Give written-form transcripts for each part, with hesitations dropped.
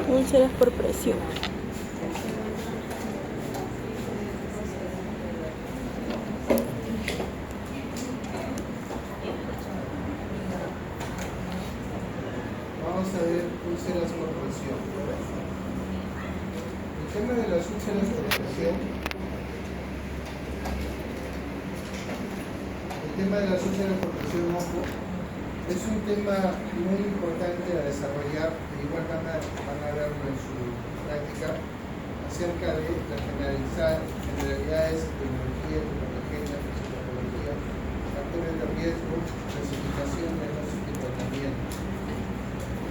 Úlceras por presión. Vamos a ver úlceras por presión. El tema de las úlceras por presión. El tema de las úlceras por presión, ojo, es un tema muy importante a desarrollar, e igual van a verlo en su práctica, acerca de las generalidades, epidemiología, epidemiología, fisiopatología, factores de riesgo, clasificación, diagnóstico y tratamiento.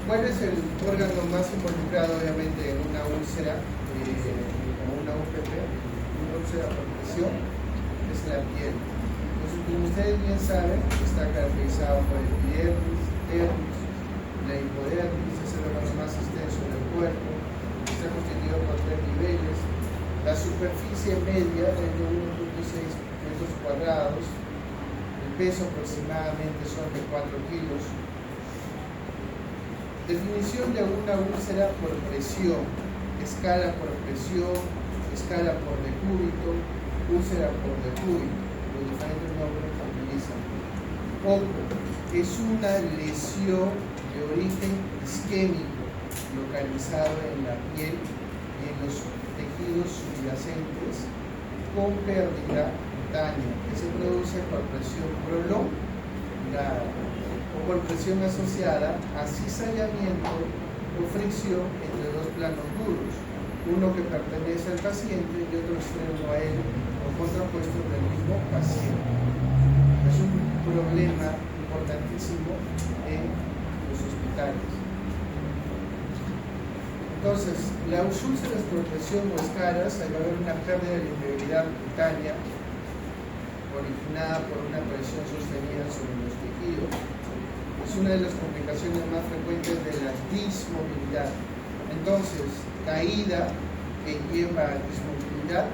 ¿Cuál es el órgano más involucrado, obviamente, en una úlcera, como una UPP, una úlcera por presión? Es la piel. Entonces, como ustedes bien saben, está caracterizado por el epidermis, dermis, la hipodermis, es el órgano más extenso del cuerpo, está constituido por 3 niveles, la superficie media es de 1.6 metros cuadrados, el peso aproximadamente son de 4 kilos. Definición de una úlcera por presión: escala por presión, escala por decúbito, úlcera por decúbito, los diferentes nombres que utilizan. Ojo, es una lesión de origen isquémico localizado en la piel y en los tejidos subyacentes con pérdida, daño, que se produce por presión prolongada o por presión asociada a cizallamiento o fricción entre dos planos duros, uno que pertenece al paciente y otro extremo a él o contrapuesto del mismo paciente. Es un problema importantísimo en los hospitales. Entonces, las úlceras por presión o escaras, al haber una pérdida de integridad cutánea originada por una presión sostenida sobre los tejidos, es una de las complicaciones más frecuentes de la dismovilidad. Entonces, caída que lleva a dismovilidad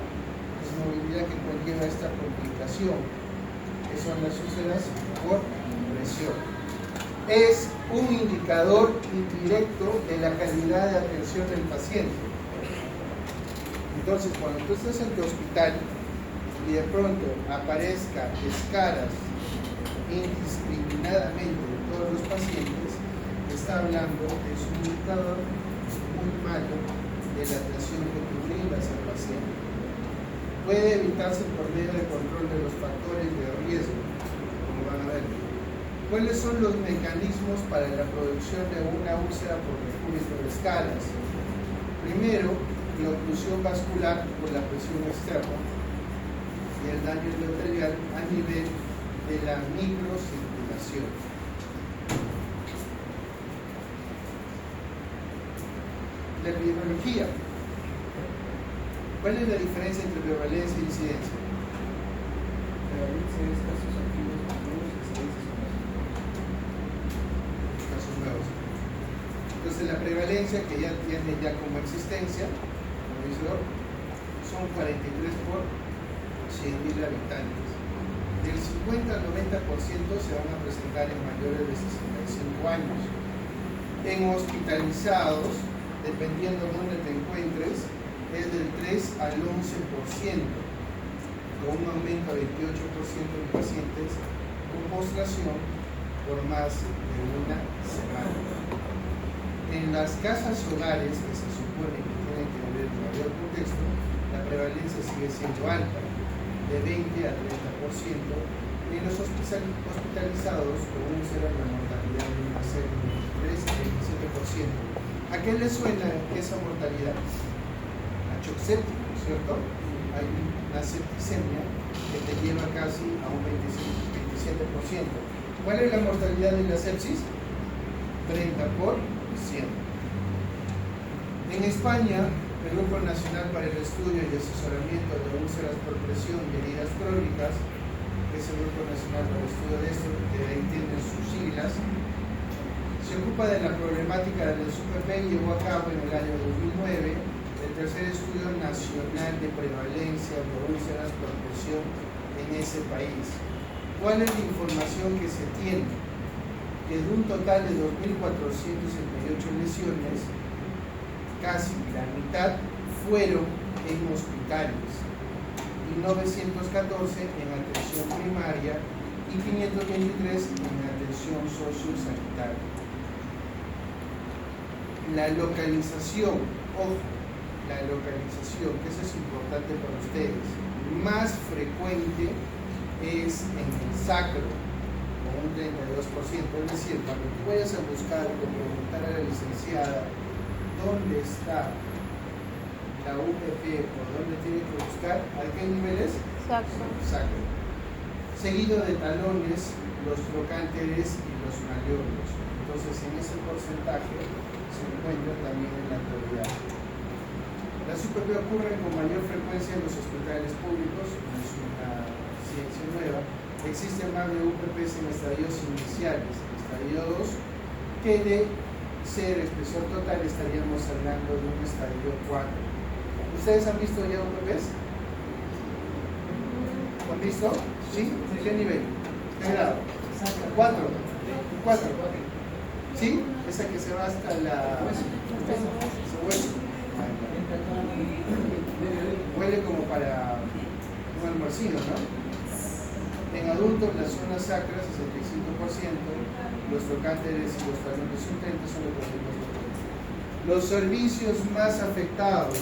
que conlleva esta complicación, que son las úlceras por presión. Es un indicador indirecto de la calidad de atención del paciente. Entonces, cuando tú estás en tu hospital y de pronto aparezca escaras indiscriminadamente de todos los pacientes, está hablando de un indicador muy malo de la atención que tú brindas al paciente. Puede evitarse por medio de control de los factores de riesgo, como van a ver. ¿Cuáles son los mecanismos para la producción de una úlcera por decúbito de escalas? Primero, la oclusión vascular por la presión externa y el daño endotelial a nivel de la microcirculación. La epidemiología. ¿Cuál es la diferencia entre prevalencia e incidencia? Prevalencia es casos activos nuevos, incidencias Casos nuevos. Entonces la prevalencia, que ya tiene ya como existencia, como dice Lord, son 43 por 100.000 habitantes. Del 50 al 90% se van a presentar en mayores de 65 años. En hospitalizados, dependiendo de dónde te encuentres, es del 3 al 11%, con un aumento de 28% en pacientes con postración por más de una semana. En las casas hogares, que se supone que tienen que ver el mayor contexto, la prevalencia sigue siendo alta, de 20 a 30%, y en los hospitalizados con úlceras la mortalidad viene a ser de 23 a 27%. ¿A qué le suena esa mortalidad? A shock séptico, ¿cierto? Hay una septicemia que te lleva casi a un 27%. ¿Cuál es la mortalidad de la sepsis? 30%. En España, el Grupo Nacional para el Estudio y Asesoramiento de Úlceras por Presión y Heridas Crónicas, que es el Grupo Nacional para el Estudio de esto, que ahí tiene sus siglas, se ocupa de la problemática de la UPP y llevó a cabo en el año 2009 el tercer estudio nacional de prevalencia por úlceras por presión en ese país. ¿Cuál es la información que se tiene? Que de un total de 2.468 lesiones, casi la mitad fueron en hospitales, y 914 en atención primaria y 523 en atención sociosanitaria. La localización, ojo, la localización, que eso es importante para ustedes, más frecuente es en el sacro, con un 32%, es decir, cuando tú vayas a buscar o preguntar a la licenciada dónde está la UPP o dónde tiene que buscar, ¿a qué niveles? Sacro. Seguido de talones, los trocánteres y los malleolos. Entonces, en ese porcentaje se encuentra también en la actualidad. La UPP ocurre con mayor frecuencia en los hospitales públicos, no es una ciencia nueva. Existen más de UPPs en estadios iniciales, en estadio 2, que de ser espesor total estaríamos hablando de un estadio 4. ¿Ustedes han visto ya UPPs? ¿Han visto? ¿Sí? ¿De qué nivel? ¿Qué grado? 4. 4. ¿Sí? Esa que se va hasta la... hueso. Huele como para un almuercino, ¿no? En adultos, las zonas sacras, 65%, los trocánteres y los talones un 30% son los servicios más afectados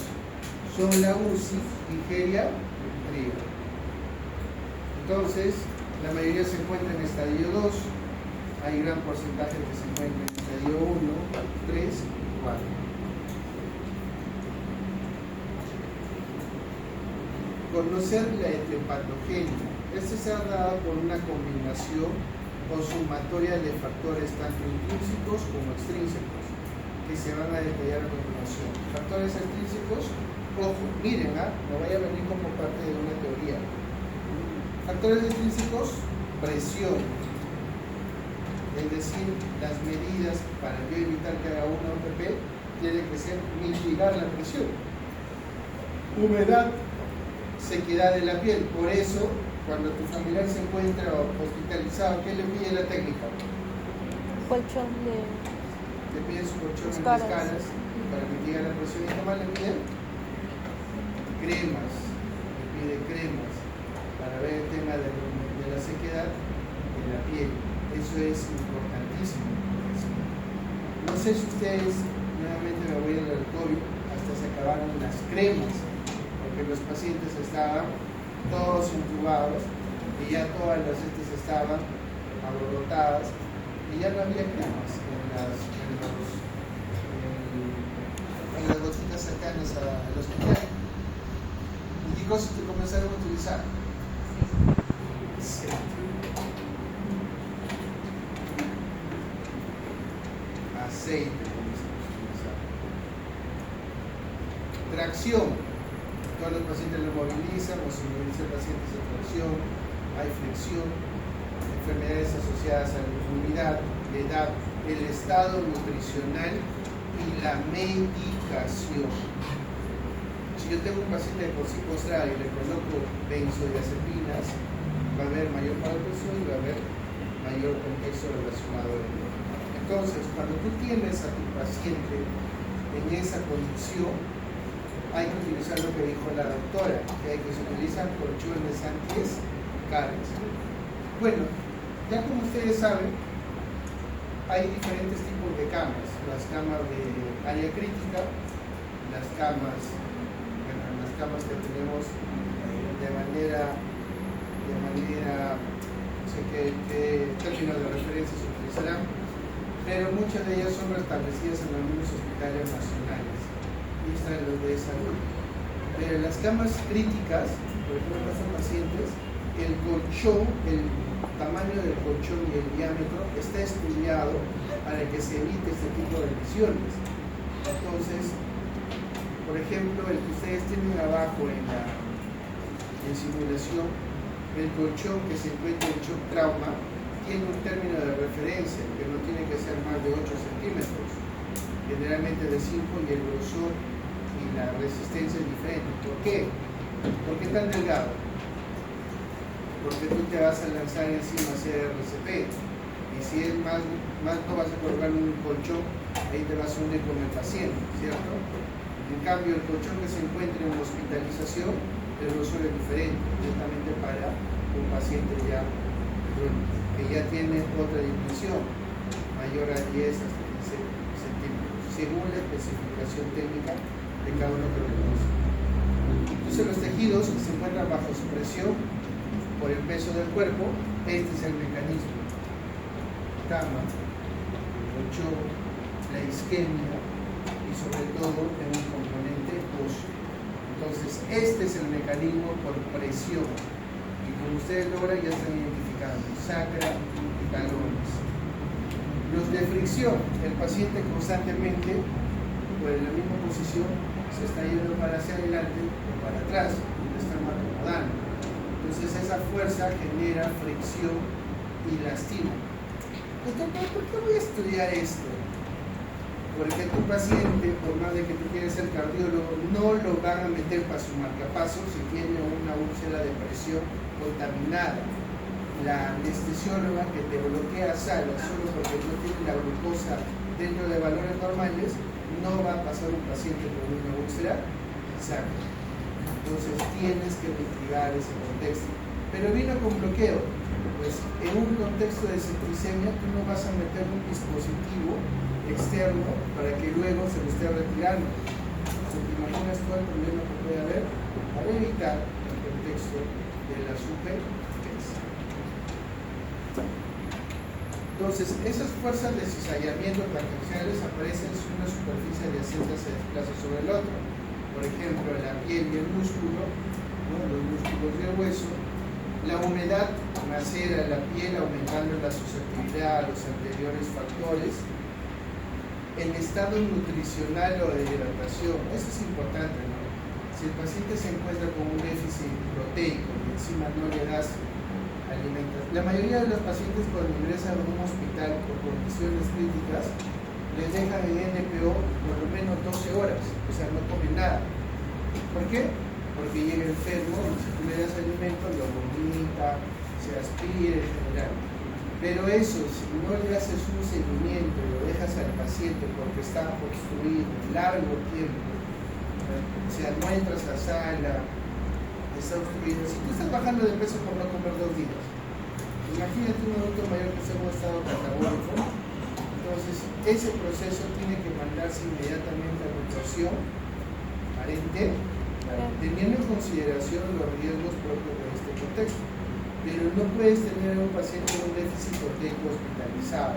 son la UCI y geriatría. Entonces, la mayoría se encuentra en estadio 2, hay gran porcentaje que se encuentra en estadio 1, 3 y 4. Conocer la hepatogenia. Este se ha dado por una combinación o sumatoria de factores tanto intrínsecos como extrínsecos, que se van a detallar a continuación. Factores extrínsecos, ojo, miren, no vaya a venir como parte de una teoría. Factores extrínsecos, presión, es decir, las medidas para yo evitar que haga una UPP tiene que ser mitigar la presión. Humedad, sequedad de la piel, por eso cuando tu familiar se encuentra hospitalizado, ¿qué le pide la técnica? Colchón de... Le pide su colchón en las caras para mitigar la presión. ¿Y qué más le pide? Cremas, le pide cremas para ver el tema de la sequedad de la piel. Eso es importantísimo. No sé si ustedes, nuevamente me voy al COVID, hasta se acabaron las cremas, porque los pacientes estaban todos intubados y ya todas las heces estaban aborrotadas y ya no había cremas en las gotitas cercanas al hospital. ¿Y qué cosas que comenzaron a utilizar? Sí. Aceite comenzaron a utilizar. Tracción. Todos los pacientes lo movilizan o se moviliza el paciente sin tracción, hay flexión, enfermedades asociadas a la inmunidad, la edad, el estado nutricional y la medicación. Si yo tengo un paciente de por sí postrado y le coloco benzodiazepinas, va a haber mayor presión y va a haber mayor contexto relacionado a ello. Entonces, cuando tú tienes a tu paciente en esa condición, hay que utilizar lo que dijo la doctora, que se utilizan colchones anti-caries. Bueno, ya como ustedes saben, hay diferentes tipos de camas. Las camas de área crítica, las camas que tenemos de manera no sé qué términos de referencia se utilizarán, pero muchas de ellas son restablecidas en los mismos hospitales nacionales. Están los de salud. Pero en las camas críticas, por ejemplo, en estos pacientes, el colchón, el tamaño del colchón y el diámetro está estudiado para que se evite este tipo de lesiones. Entonces, por ejemplo, el que ustedes tienen abajo en simulación, el colchón que se encuentra en shock trauma tiene un término de referencia que no tiene que ser más de 8 centímetros, generalmente de 5, y el grosor y la resistencia es diferente. ¿Por qué? ¿Por qué tan delgado? Porque tú te vas a lanzar encima CRCP y Y si es más no vas a colocar un colchón, ahí te vas a hundir con el paciente, ¿cierto? En cambio, el colchón que se encuentra en hospitalización, el grosor es diferente, directamente para un paciente ya que ya tiene otra dimensión, mayor a 10 hasta 15 centímetros, según la especificación técnica de cada uno que lo conoce. Entonces, los tejidos que se encuentran bajo su presión por el peso del cuerpo, este es el mecanismo: cama, colchón, la isquemia y sobre todo en un componente óseo. Entonces, este es el mecanismo por presión, y como ustedes logran ya están identificando sacra y talones. Los de fricción, el paciente constantemente por la misma posición se está yendo para hacia adelante o para atrás y lo están acomodando. Entonces esa fuerza genera fricción y lastima. Entonces, ¿por qué voy a estudiar esto? Porque tu paciente, por más de que tú quieres ser cardiólogo, no lo van a meter para su marcapaso si tiene una úlcera de presión contaminada. La anestesióloga que te bloquea sala solo porque no tiene la glucosa dentro de valores normales, no va a pasar un paciente con una úlcera sacra. Entonces tienes que mitigar ese contexto. Pero vino con bloqueo. Pues en un contexto de septicemia tú no vas a meter un dispositivo externo para que luego se lo esté retirando. ¿Te imaginas todo el problema que puede haber para evitar el contexto de la superficie? Entonces, esas fuerzas de cizallamiento transversales aparecen si una superficie adyacente se desplaza sobre el otro. Por ejemplo, la piel y el músculo, ¿no? Los músculos y el hueso. La humedad macera la piel aumentando la susceptibilidad a los anteriores factores. El estado nutricional o de hidratación, eso es importante, ¿no? Si el paciente se encuentra con un déficit proteico y encima no le das alimentación. La mayoría de los pacientes cuando ingresan a un hospital por condiciones críticas les dejan en NPO por lo menos 12 horas, o sea, no comen nada. ¿Por qué? Porque llega enfermo y si tú le das alimento lo vomita, se aspira en general. Pero eso, si no le haces un seguimiento y lo dejas al paciente porque está obstruido largo tiempo, o sea, no entras a sala, está obstruido. Si tú estás bajando de peso por no comer 2 días, imagínate un adulto mayor que está en un estado catabólico. Entonces, ese proceso tiene que mandarse inmediatamente a nutrición parente, teniendo en consideración los riesgos propios de este contexto. Pero no puedes tener a un paciente con déficit proteico hospitalizado.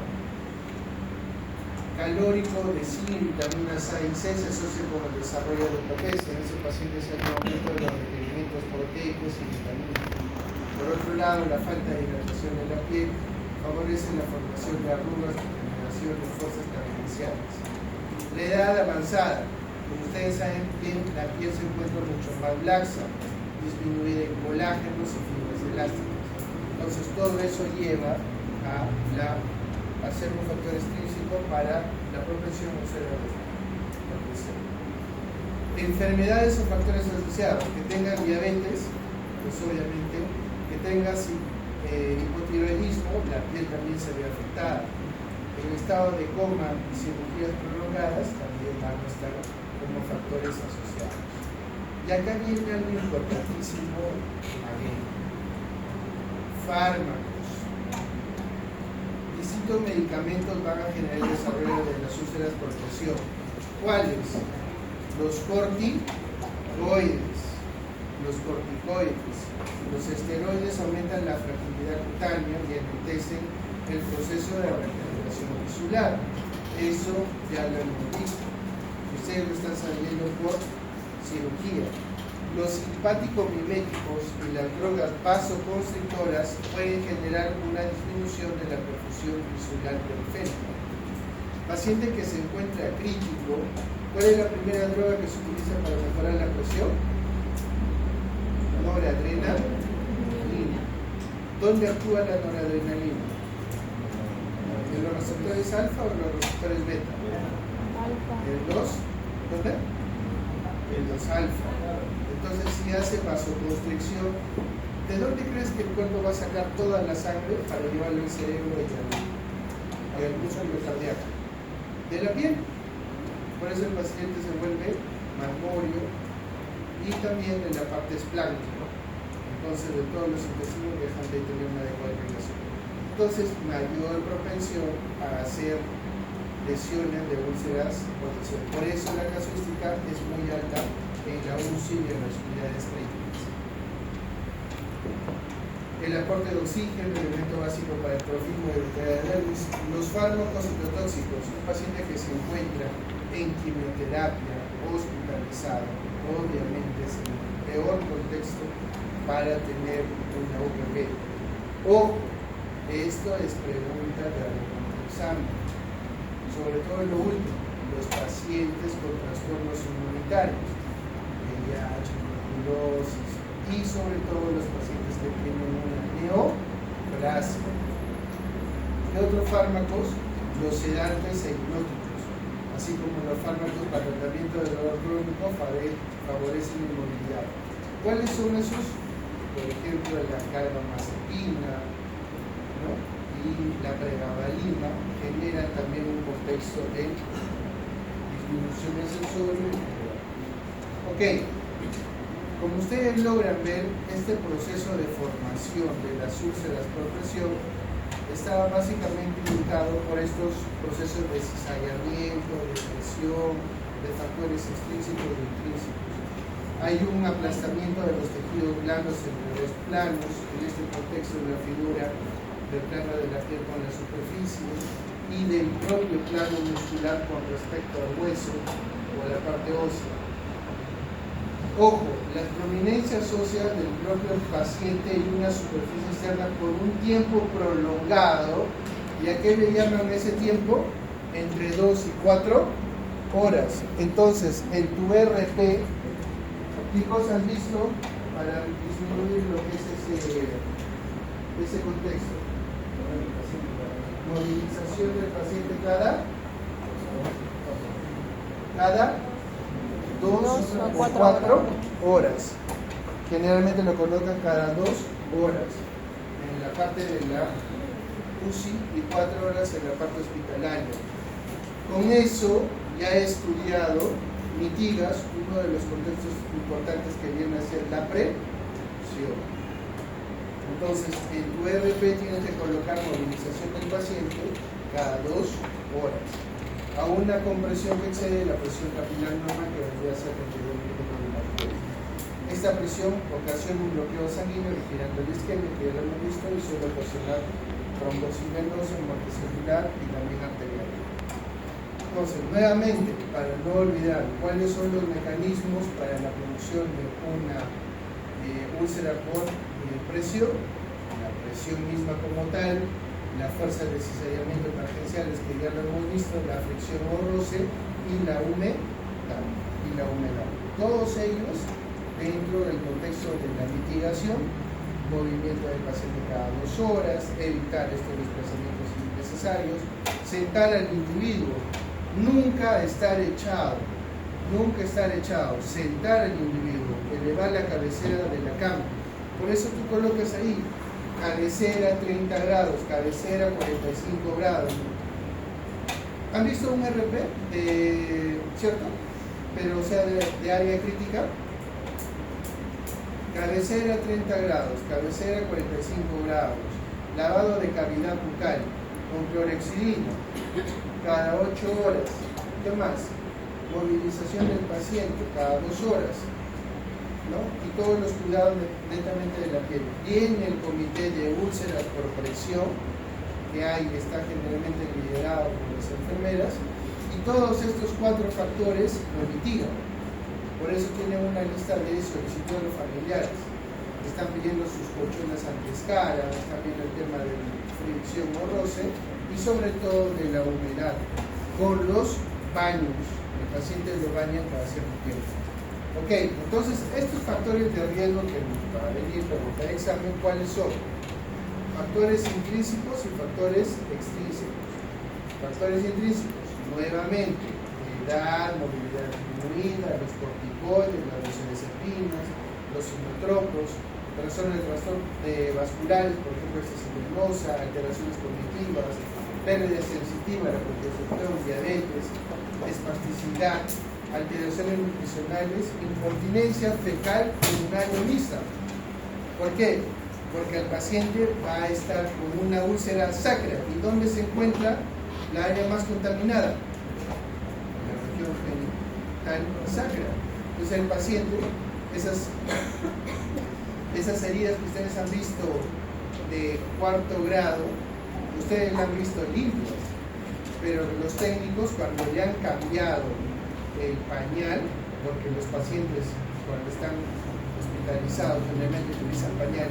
Calórico de zinc, vitaminas A y C se asocia con el desarrollo de alopecia. En ese paciente se ha aumento de los requerimientos proteicos y vitaminas. Por otro lado, la falta de hidratación de la piel favorece la formación de arrugas, degeneración de fosas tangenciales. La edad avanzada, como ustedes saben bien, la piel se encuentra mucho más laxa, disminuida en colágenos y fibras elásticas. Entonces todo eso lleva a ser un factor extrínseco para la propensión a ser enfermedades o factores asociados, que tengan diabetes, pues obviamente, que tengas hipotiroidismo, la piel también se ve afectada. El estado de coma y cirugías prolongadas también van a estar como factores asociados. Y acá viene algo importantísimo, fármacos. Distintos medicamentos van a generar el desarrollo de las úlceras por presión. ¿Cuáles? Los corticoides. Los esteroides aumentan la fragilidad cutánea y enlentecen el proceso de regeneración tisular. Eso ya lo hemos visto. Ustedes lo están sabiendo por cirugía. Los simpático-miméticos y las drogas vasoconstrictoras pueden generar una disminución de la perfusión tisular periférica. Paciente que se encuentra crítico, ¿cuál es la primera droga que se utiliza para mejorar la presión? Noradrenalina. ¿Dónde actúa la noradrenalina? ¿En los receptores alfa o en los receptores beta? Alfa. ¿En los? ¿Dónde? En los alfa. Entonces, si hace vasoconstricción, ¿de dónde crees que el cuerpo va a sacar toda la sangre para llevarlo al cerebro y al del músculo cardíaco de la piel. Por eso el paciente se vuelve marmóreo y también en la parte espláncnica. Entonces, de todos los intestinos dejan de tener una adecuada irrigación. Entonces, mayor propensión a hacer lesiones de úlceras o lesiones. Por eso la casuística es muy alta en la UCI y en las unidades críticas. El aporte de oxígeno, elemento básico para el trofismo de dermis. Los fármacos citotóxicos. Un paciente que se encuentra en quimioterapia, hospitalizado, obviamente es el peor contexto para tener una UPB. Ojo, esto es pregunta de algún examen. Sobre todo lo último, los pacientes con trastornos inmunitarios, VIH, tuberculosis, y sobre todo los pacientes que tienen una neoplasia. ¿Qué otros fármacos? Los sedantes e hipnóticos, así como los fármacos para el tratamiento del dolor crónico favorecen la inmovilidad. ¿Cuáles son esos? Por ejemplo, la carbamazepina, ¿no? Y la pregabalina generan también un contexto de disminución del sensorio. Ok. Como ustedes logran ver, este proceso de formación de las úlceras por presión estaba básicamente indicado por estos procesos de cizallamiento, de presión, de factores extrínsecos e intrínsecos. Hay un aplastamiento de los tejidos blandos entre dos planos, en este contexto de la figura del plano de la piel con la superficie y del propio plano muscular con respecto al hueso o a la parte ósea. Ojo, las prominencias óseas del propio paciente y una superficie externa por un tiempo prolongado. ¿Y a qué le llaman ese tiempo? Entre 2 y 4 horas. Entonces, en tu RP, ¿qué cosas has visto para disminuir lo que es ese contexto? Movilización del paciente cada 2 o 4 horas. Generalmente lo colocan cada 2 horas en la parte de la UCI y 4 horas en la parte hospitalaria. Con eso ya he estudiado, mitigas uno de los contextos importantes que viene a ser la presión. Entonces, en tu RP tienes que colocar movilización del paciente cada 2 horas a una compresión que excede la presión capilar normal que vendría a ser 22 milímetros. Esta presión ocasiona un bloqueo sanguíneo girando el isquemia, que ya lo hemos visto, y suele ocasionar trombosis venosa, muerte celular y también arterial. Entonces, nuevamente, para no olvidar cuáles son los mecanismos para la producción de una úlcera por presión, la presión misma como tal, la fuerza de cizallamiento emergenciales que ya lo hemos visto, la fricción o roce y la humedad. Todos ellos dentro del contexto de la mitigación, movimiento del paciente cada 2 horas, evitar estos desplazamientos innecesarios, sentar al individuo, nunca estar echado, sentar al individuo, elevar la cabecera de la cama. Por eso tú colocas ahí cabecera 30 grados, cabecera 45 grados. ¿Han visto un RP? ¿Cierto? Pero o sea de área crítica. Cabecera 30 grados, cabecera 45 grados. Lavado de cavidad bucal con clorexidina cada 8 horas. ¿Qué más? Movilización del paciente cada 2 horas. ¿No? Y todos los cuidados netamente de la piel. Viene el comité de úlceras por presión que está generalmente liderado por las enfermeras, y todos estos 4 factores lo mitigan. Por eso tienen una lista de solicitudes familiares. Están pidiendo sus colchones antiescara, están viendo el tema de fricción o roce y sobre todo de la humedad. Con los baños, el paciente lo baña cada cierto tiempo. Ok, entonces estos factores de riesgo que para venir a preguntar examen, ¿cuáles son? Factores intrínsecos y factores extrínsecos. Factores intrínsecos, nuevamente, edad, movilidad disminuida, los corticoides, las benzodiazepinas, los inotropos, personas de trastornos vasculares, por ejemplo, esta venosa, alteraciones cognitivas, pérdida sensitiva, la progesterona, diabetes, espasticidad, alteraciones nutricionales, incontinencia fecal urinaria mixta. ¿Por qué? Porque el paciente va a estar con una úlcera sacra. ¿Y dónde se encuentra la área más contaminada? En la región genital sacra. Entonces el paciente, esas heridas que ustedes han visto de cuarto grado, ustedes las han visto limpias, pero los técnicos, cuando le han cambiado el pañal, porque los pacientes cuando están hospitalizados generalmente utilizan pañal,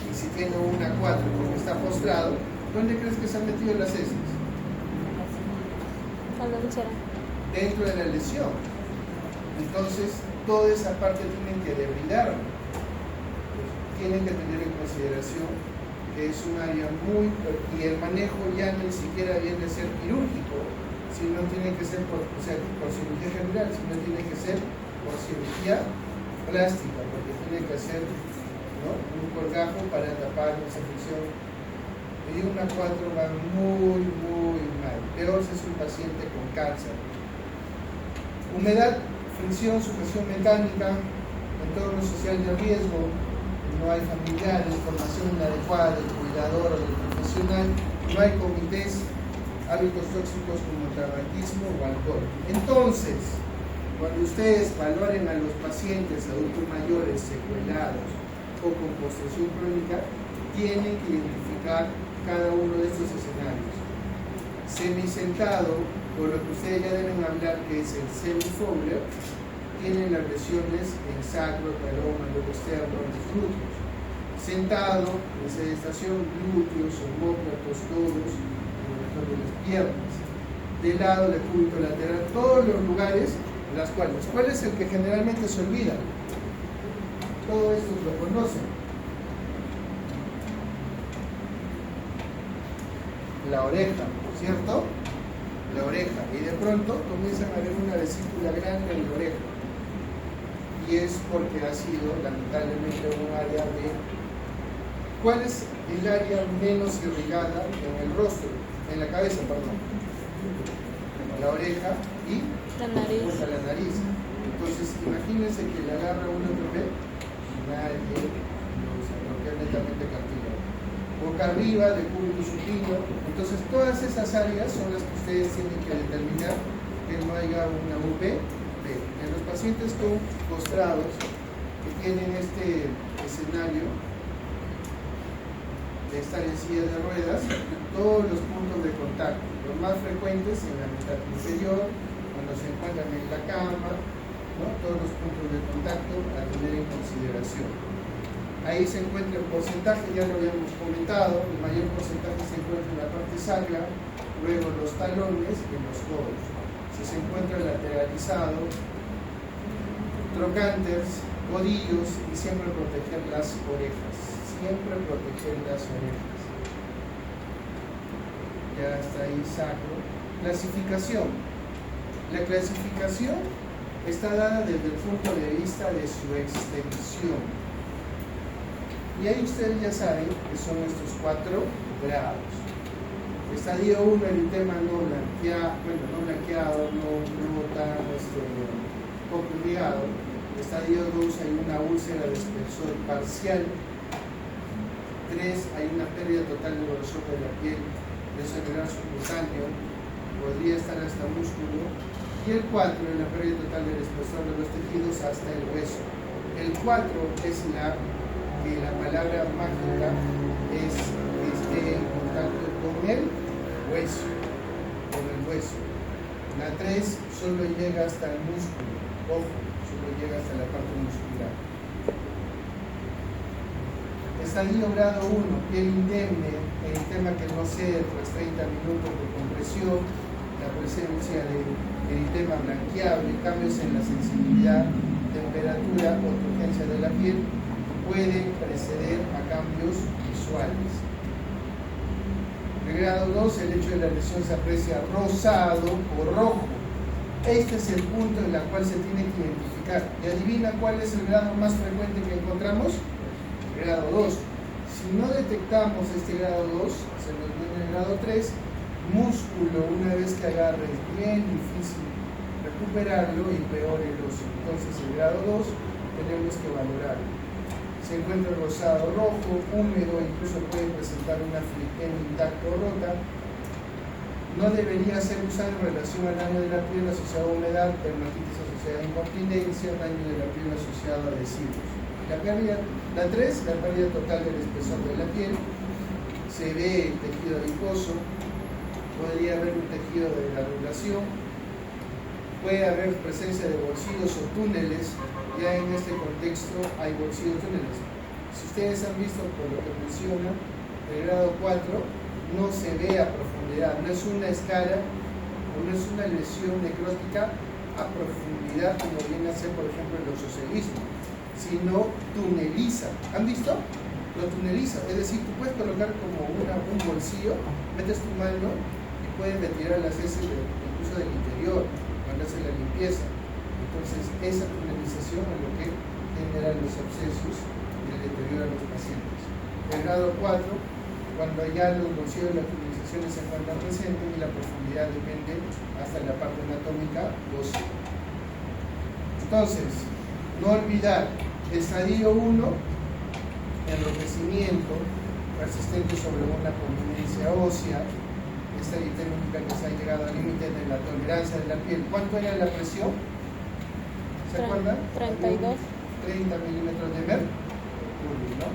y si tiene una 4 porque está postrado, ¿dónde crees que se han metido las heces? A la úlcera. Dentro de la lesión. Entonces toda esa parte tienen que debridar, tienen que tener en consideración que es un área muy, y el manejo ya ni siquiera viene a ser quirúrgico, sino tiene que ser por cirugía general, sino tiene que ser por cirugía plástica, porque tiene que hacer, ¿no?, un colgajo para tapar esa infección. Y una 4 va muy mal, peor si es un paciente con cáncer. Humedad, fricción, sujeción mecánica, entorno social de riesgo, no hay familiares, formación inadecuada del cuidador o del profesional, no hay comités, hábitos tóxicos como tabaquismo o alcohol. Entonces, cuando ustedes valoren a los pacientes adultos mayores secuelados o con postresión crónica, tienen que identificar cada uno de estos escenarios. Semisentado, por lo que ustedes ya deben hablar, que es el semifowler, tienen las lesiones en sacro, talón, manubrio externo, en los glúteos. Sentado, en sedestación, glúteos, omóplatos, todos, alrededor de las piernas. Del lado del cúbito lateral, todos los lugares en los cuales. ¿Cuál es el que generalmente se olvida? Todo esto lo conocen. La oreja, ¿cierto? La oreja. Y de pronto comienzan a ver una vesícula grande en la oreja. Y es porque ha sido lamentablemente un área de... ¿Cuál es el área menos irrigada en el rostro? En la cabeza, perdón. La oreja y La nariz. la nariz. Entonces, imagínense que le agarra un bebé, nadie, porque es netamente cartílago. Boca arriba, de cúbito supino. Entonces, todas esas áreas son las que ustedes tienen que determinar que no haya una UV. En los pacientes con postrados que tienen este escenario de estar en silla de ruedas, todos los puntos de contacto, los más frecuentes en la mitad inferior, cuando se encuentran en la cama, ¿no?, todos los puntos de contacto a tener en consideración. Ahí se encuentra el porcentaje, ya lo habíamos comentado, el mayor porcentaje se encuentra en la parte sacra, luego los talones y los codos. Si se encuentra lateralizado, trocánteres, codillos, y siempre proteger las orejas. Siempre proteger las orejas. Ya está ahí sacro. Clasificación. La clasificación está dada desde el punto de vista de su extensión. Y ahí ustedes ya saben que son estos 4 grados. Estadio 1, eritema no blanqueado, no tan poco irrigado. Estadio 2, hay una úlcera de espesor parcial. 3, hay una pérdida total de grosor de la piel, desagregar subcutáneo, podría estar hasta músculo. Y el 4, es la pérdida total del espesor de los tejidos hasta el hueso. El 4 es la palabra mágica es que esté en contacto con el hueso, La 3 solo llega hasta el músculo, ojo, solo llega hasta la parte muscular. Estadio grado 1, piel indemne, eritema que no cede tras 30 minutos de compresión, la presencia de eritema blanqueable, cambios en la sensibilidad, temperatura o turgencia de la piel, pueden preceder a cambios visuales. El grado 2, el hecho de la lesión se aprecia rosado o rojo. Este es el punto en el cual se tiene que identificar. Y adivina cuál es el grado más frecuente que encontramos. Grado 2. Si no detectamos este grado 2, se nos viene el grado 3, músculo, una vez que agarre, es bien difícil recuperarlo y peor el oso. Entonces, el grado 2 tenemos que valorarlo. Se encuentra rosado rojo, húmedo, incluso puede presentar una filiquena intacta o rota. No debería ser usado en relación al daño de la piel asociado a humedad, dermatitis asociada a incontinencia, daño de la piel asociado a adhesivos. La 3, la pérdida total del espesor de la piel. Se ve el tejido adiposo, podría haber un tejido de granulación, puede haber presencia de bolsillos o túneles. Ya en este contexto hay bolsillos o túneles. Si ustedes han visto por lo que menciona, el grado 4 no se ve a profundidad, no es una escara o no es una lesión necrótica a profundidad como viene a ser por ejemplo el oxocelismo, sino tuneliza. ¿Han visto? Lo tuneliza, es decir, tú puedes colocar como un bolsillo, metes tu mano y puedes retirar las heces incluso del interior cuando haces la limpieza. Entonces, esa tunelización es lo que genera los abscesos y el deterioro a los pacientes. El grado 4, cuando ya los bolsillos de las tunelizaciones se encuentran presentes y la profundidad depende hasta la parte anatómica ósea. Entonces, no olvidar, estadio 1, enrojecimiento persistente sobre una prominencia ósea. Esta eritema que se ha llegado al límite de la tolerancia de la piel. ¿Cuánto era la presión? ¿Se acuerdan? 32. 30 milímetros de mercurio, ¿no?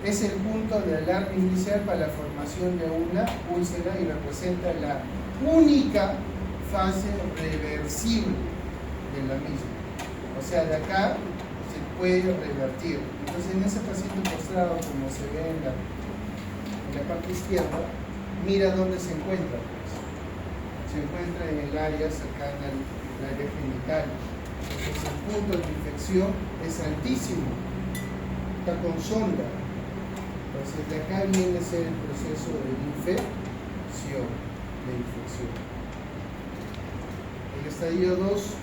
Es el punto de alarma inicial para la formación de una úlcera y representa la única fase reversible de la misma. O sea, de acá se puede revertir. Entonces, en ese paciente postrado, como se ve en la parte izquierda, mira dónde se encuentra. Pues. Se encuentra en el área cercana al área genital. Entonces, el punto de infección es altísimo, está con sonda. Entonces, de acá viene a ser el proceso de infección, de infección. En el estadio 2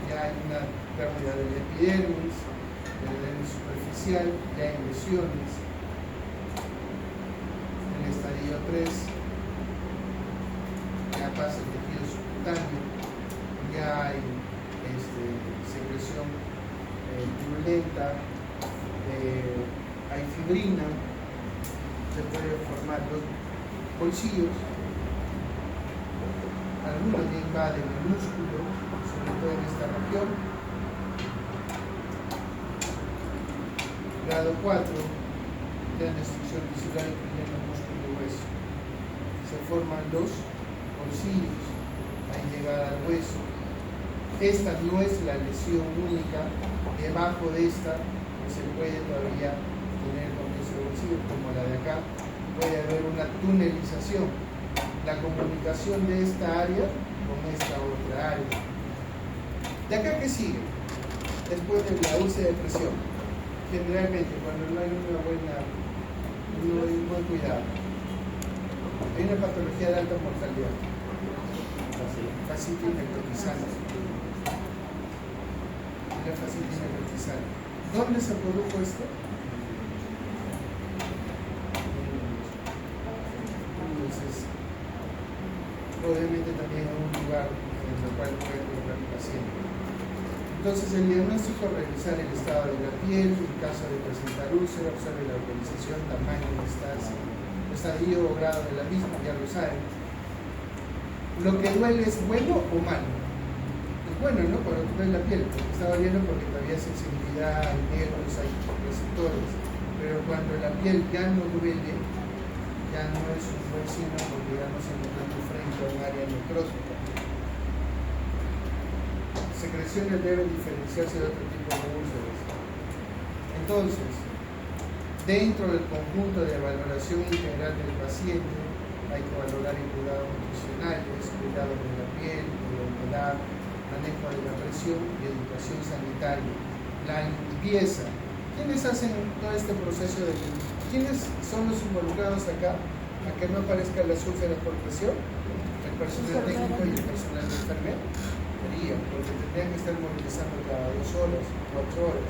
ya hay una pérdida del epidermis, del epidermis superficial, ya hay lesiones. En el estadio 3 ya pasa el tejido subcutáneo, ya hay secreción purulenta, hay fibrina, se pueden formar los bolsillos, algunos ya invaden el músculo, sobre todo en esta región. Grado 4, de destrucción tisular incluyendo músculo y hueso. Se forman los bolsillos, hay llegada al hueso. Esta no es la lesión única, debajo de esta se puede todavía tener con ese bolsillo, como la de acá, puede haber una tunelización, la comunicación de esta área con esta otra área. ¿De acá qué sigue? Después de la úlcera de presión, generalmente cuando no hay una buena, no hay un buen cuidado, hay una patología de alta mortalidad, fascitis necrotizante. La fascitis necrotizante. ¿Dónde se produjo esto? Entonces, obviamente también en un lugar en el cual puede colocar el paciente. Entonces, el diagnóstico, revisar el estado de la piel, en caso de presentar úlcera, observe la localización, tamaño, distancia, estadio o grado de la misma, ya lo saben. Lo que duele es bueno o malo. Bueno, ¿no? Cuando tú ves la piel, porque está doliendo porque todavía hay sensibilidad, hay nervios, hay receptores, pero cuando la piel ya no duele, ya no es un buen signo porque ya no se encuentra frente a un área necrótica. Secreciones deben diferenciarse de otro tipo de úlceras. Entonces, dentro del conjunto de valoración integral del paciente, hay que valorar el cuidado nutricional, cuidado de la piel, de la humedad, manejo de la presión y educación sanitaria, la limpieza. ¿Quiénes hacen todo este proceso de limpieza? ¿Quiénes son los involucrados acá a que no aparezcan las úlceras por presión? El personal técnico y el personal de enfermería, porque tendrían que estar movilizando cada 2 horas, 4 horas.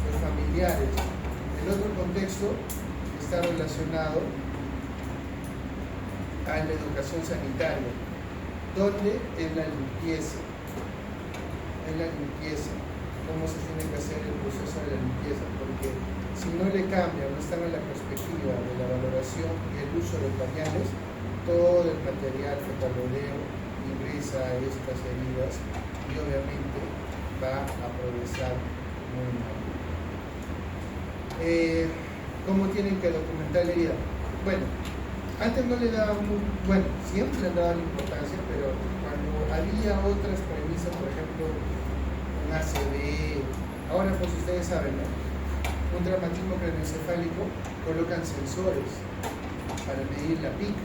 Los familiares. El otro contexto está relacionado a la educación sanitaria, donde es la limpieza. Cómo se tiene que hacer el proceso de la limpieza, porque si no le cambian, no están en la perspectiva de la valoración y el uso de pañales, todo el material fetalodeo ingresa a estas heridas y obviamente va a progresar muy mal. ¿Cómo tienen que documentar la herida? Bueno, antes no le daban, siempre le daban importancia, pero cuando había otras premisas, por ejemplo, un ACV, ahora pues ustedes saben, ¿no? Un traumatismo craneoencefálico, colocan sensores para medir la pica,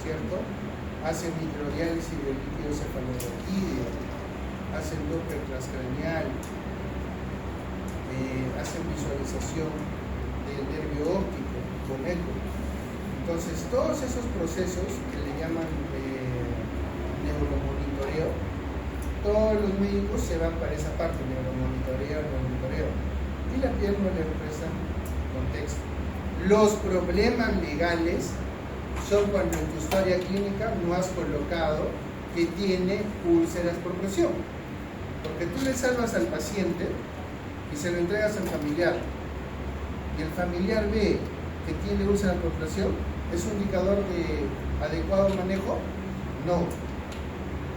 ¿cierto? Hacen microdiálisis del líquido cefalorraquídeo, hacen Doppler transcraneal, hacen visualización del nervio óptico con eco. Entonces, todos esos procesos que le llaman neuromonitoreo, todos los médicos se van para esa parte, neuromonitoreo. Y la piel no le prestan contexto. Los problemas legales son cuando en tu historia clínica no has colocado que tiene úlceras por presión. Porque tú le salvas al paciente y se lo entregas al familiar. Y el familiar ve que tiene úlceras por presión, ¿es un indicador de adecuado manejo? No.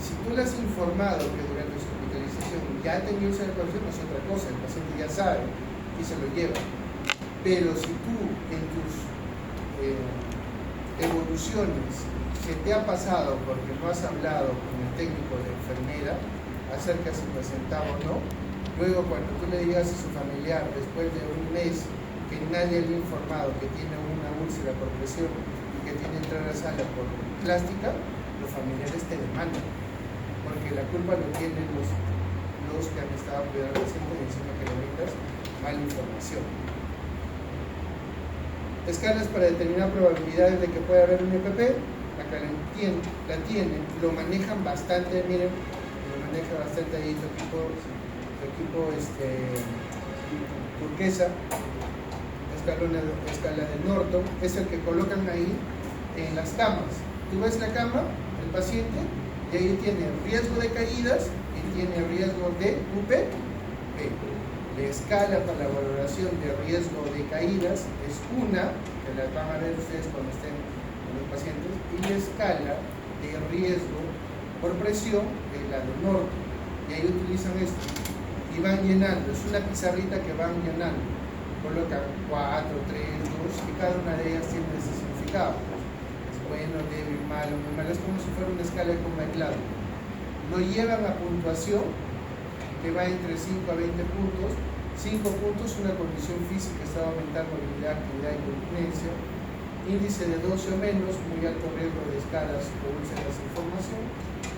Si tú le has informado que durante su hospitalización ya tenía úlceras por presión, es otra cosa, el paciente ya sabe y se lo lleva. Pero si tú en tus evoluciones se te ha pasado porque no has hablado con el técnico de enfermera acerca si presentaba o no, luego cuando tú le digas a su familiar después de un mes que nadie le ha informado que tiene una úlcera por presión y que tiene que entrar a la sala por plástica, los familiares te demandan, porque la culpa lo tienen los que han estado cuidando al paciente y encima que le brindas mala información. Escalas para determinar probabilidades de que pueda haber un EPP, acá la tienen, lo manejan bastante, miren, lo maneja bastante ahí tu equipo turquesa, escala de Norton, es el que colocan ahí en las camas. Tú ves la cama, el paciente, y ahí tiene riesgo de caídas y tiene riesgo de UPP. La escala para la valoración de riesgo de caídas es una, que las van a ver ustedes cuando estén con los pacientes, y la escala de riesgo por presión es la de Norton. Y ahí utilizan esto y van llenando, es una pizarrita que van llenando, colocan 4, 3, 2 y cada una de ellas tiene ese significado. Es bueno, débil, malo, muy malo, es como si fuera una escala de McLaren. Lo llevan a puntuación que va entre 5 a 20 puntos. 5 puntos, una condición física que está aumentando movilidad, actividad y continencia. Índice de 12 o menos, muy alto riesgo de escalas o úlceras en formación.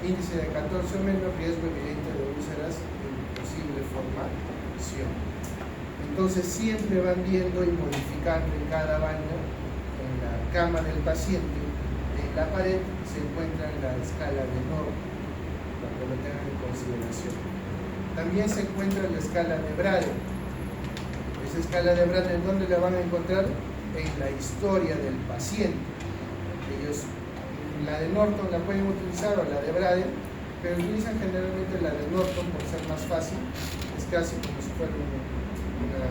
Índice de 14 o menos, riesgo evidente de úlceras en posible formación. Entonces siempre van viendo y modificando en cada baño, en la cama del paciente, en la pared se encuentra la escala de Norton, para que lo tengan en consideración. También se encuentra la escala de Braden. Esa escala de Braden, ¿dónde la van a encontrar? En la historia del paciente. Ellos, la de Norton la pueden utilizar o la de Braden, pero utilizan generalmente la de Norton por ser más fácil. Es casi como si fuera una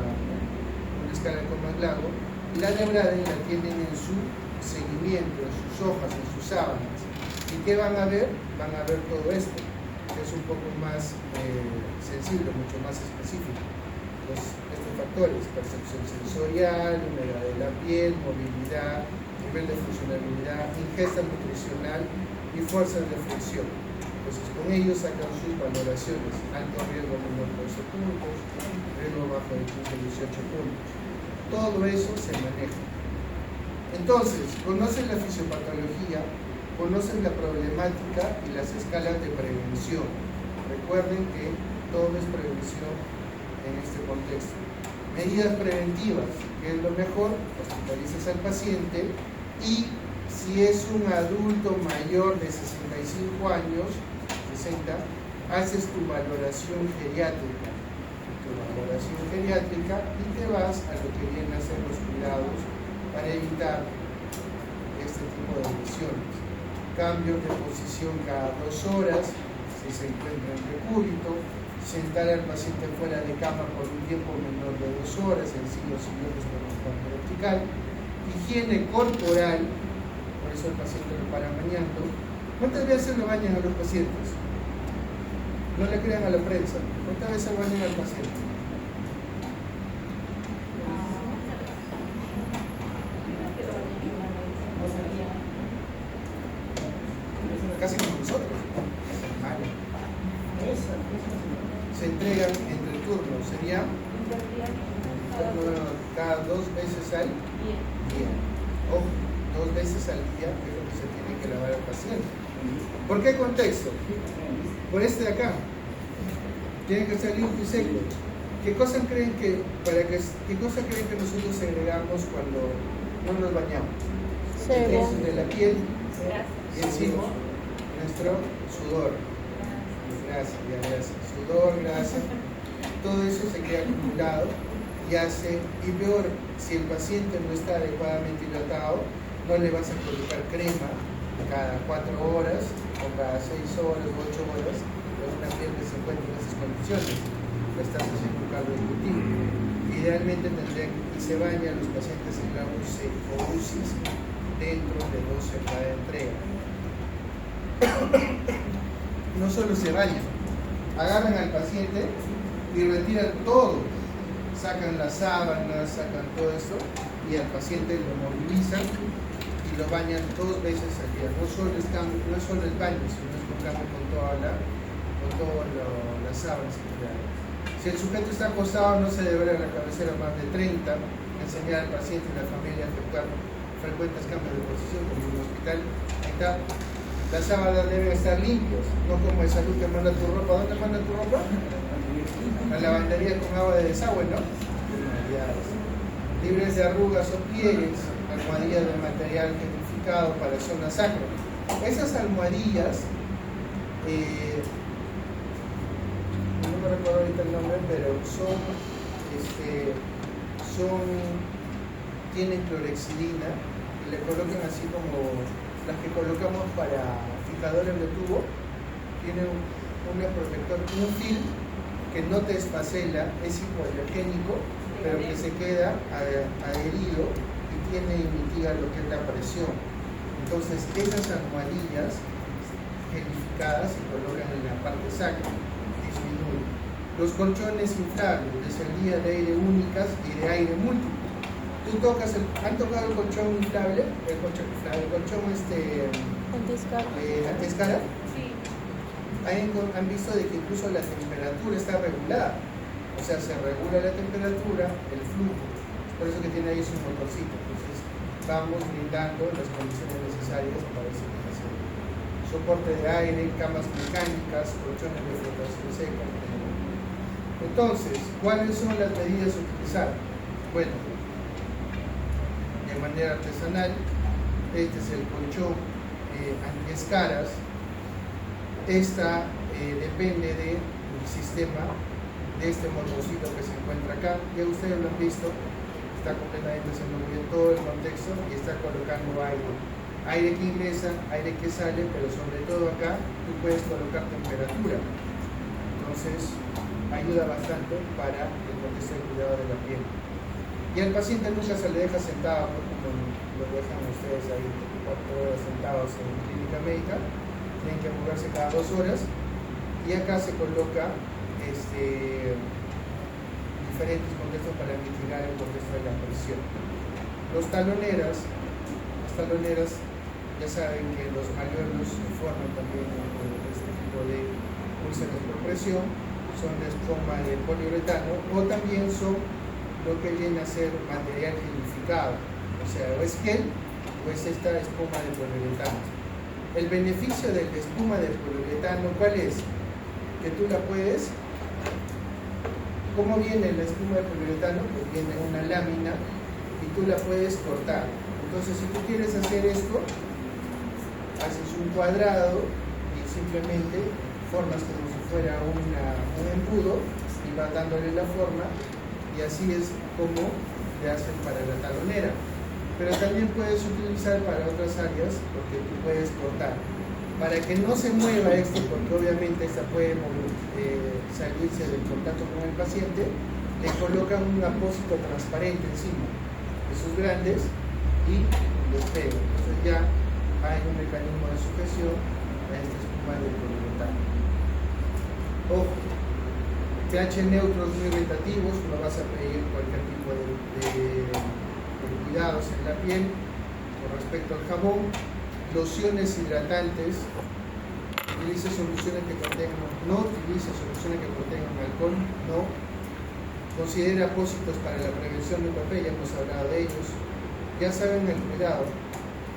escala de más largo. La de Braden la tienen en su seguimiento, en sus hojas, en sus sábanas. ¿Y qué van a ver? Van a ver todo esto, que es un poco más sensible, mucho más específico. Estos factores: percepción sensorial, humedad de la piel, movilidad, nivel de funcionalidad, ingesta nutricional y fuerzas de fricción. Entonces, con ellos sacan sus valoraciones: alto riesgo menor de 12 puntos, riesgo bajo de 15 a 18 puntos. Todo eso se maneja. Entonces, conocen la fisiopatología, conocen la problemática y las escalas de prevención. Recuerden que todo es prevención en este contexto. Medidas preventivas, que es lo mejor: hospitalizas al paciente y si es un adulto mayor de 65 años, 60, haces tu valoración geriátrica. Y te vas a lo que vienen a ser los cuidados para evitar este este tipo de lesiones. Cambios de posición cada 2 horas, si se encuentra en decúbito, sentar al paciente fuera de cama por un tiempo menor de 2 horas, es decir, los siguientes por un cuarto vertical, higiene corporal, por eso el paciente lo para bañando. ¿Cuántas veces lo bañan a los pacientes? No le crean a la prensa. ¿Cuántas veces bañan al paciente? Casi como nosotros. Vale. Se entregan entre turnos, sería cada 2 veces al día. O 2 veces al día es lo que se tiene que lavar al paciente. ¿Por qué contexto? Por este de acá. Tiene que ser limpio y seco. ¿Qué cosa creen que nosotros segregamos cuando no nos bañamos? Sebo. De la piel y encima nuestro sudor. Gracias. Sudor, grasa. Todo eso se queda acumulado y peor, si el paciente no está adecuadamente hidratado, no le vas a colocar crema cada 4 horas o cada 6 horas o 8 horas, pero una piel que se encuentra en esas condiciones, la estás haciendo un caldo ejecutivo. Idealmente tendrían, y se bañan los pacientes en la UCI o UCIs dentro de 12 cada entrega. No solo se bañan, agarran al paciente y retiran todo, sacan las sábanas, sacan todo esto y al paciente lo movilizan y lo bañan 2 veces al día. No solo el baño, sino es con cambio con todas las sábanas que traen. Si el sujeto está acostado, no se debe ver la cabecera más de 30, enseñar al paciente y la familia a efectuar frecuentes cambios de posición, como en un hospital. Ahí está. Las sábanas deben estar limpias, no como el salud que manda tu ropa. ¿Dónde manda tu ropa? La lavandería con agua de desagüe, ¿no? Libres de arrugas o pliegues, almohadillas de material gelificado para zona sacra. Esas almohadillas, no me recuerdo ahorita el nombre, pero tienen clorexidina y le colocan así como las que colocamos para fijadores de tubo. Tienen un protector, un film que no te espacela, es hipoalergénico, pero que se queda adherido y mitiga lo que es la presión. Entonces esas almohadillas gelificadas se colocan en la parte sacra, disminuyen. Los colchones inflables de salida de aire únicas y de aire múltiple. Tú ¿han tocado el colchón inflable? El colchón antiescara. Sí. Han visto de que incluso la temperatura está regulada. O sea, se regula la temperatura, el flujo. Por eso que tiene ahí su motorcito. Entonces, vamos brindando las condiciones necesarias para ese paciente. Soporte de aire, camas mecánicas, colchones de flotación seca. Entonces, ¿cuáles son las medidas a utilizar? Bueno, de manera artesanal, este es el colchón antiescaras. Esta depende del sistema de este motorcito que se encuentra acá. Ya ustedes lo han visto, está completamente haciendo muy bien todo el contexto y está colocando aire que ingresa, aire que sale, pero sobre todo acá tú puedes colocar temperatura. Entonces ayuda bastante para el contexto de cuidado de la piel. Y al paciente nunca se le deja sentado, ¿no? Como lo dejan ustedes ahí 4 horas sentados en clínica médica. Tienen que moverse cada 2 horas y acá se coloca diferentes contextos para mitigar el contexto de la presión. Las taloneras ya saben que los mayuelos forman también este tipo de úlceras por presión, son de espuma de poliuretano o también son lo que viene a ser material gelificado, o sea, o es gel o es esta espuma de poliuretano. El beneficio de la espuma de poliuretano, ¿cuál es? Que tú la puedes, ¿cómo viene la espuma de poliuretano? Pues viene una lámina y tú la puedes cortar. Entonces, si tú quieres hacer esto, haces un cuadrado y simplemente formas como si fuera un embudo y vas dándole la forma, y así es como le hacen para la talonera. pero también puedes utilizar para otras áreas, porque tú puedes cortar. Para que no se mueva esto, porque obviamente esta puede salirse del contacto con el paciente, le colocan un apósito transparente encima, esos grandes, y los pegan. Entonces ya hay un mecanismo de sujeción a esta espuma del poliuretano. Ojo, pH neutros muy irritativos, no vas a pedir cualquier tipo de cuidados en la piel con respecto al jabón. Lociones hidratantes, no utilice soluciones que contengan alcohol, no. Considera apósitos para la prevención de UPP, ya hemos hablado de ellos. Ya saben el cuidado.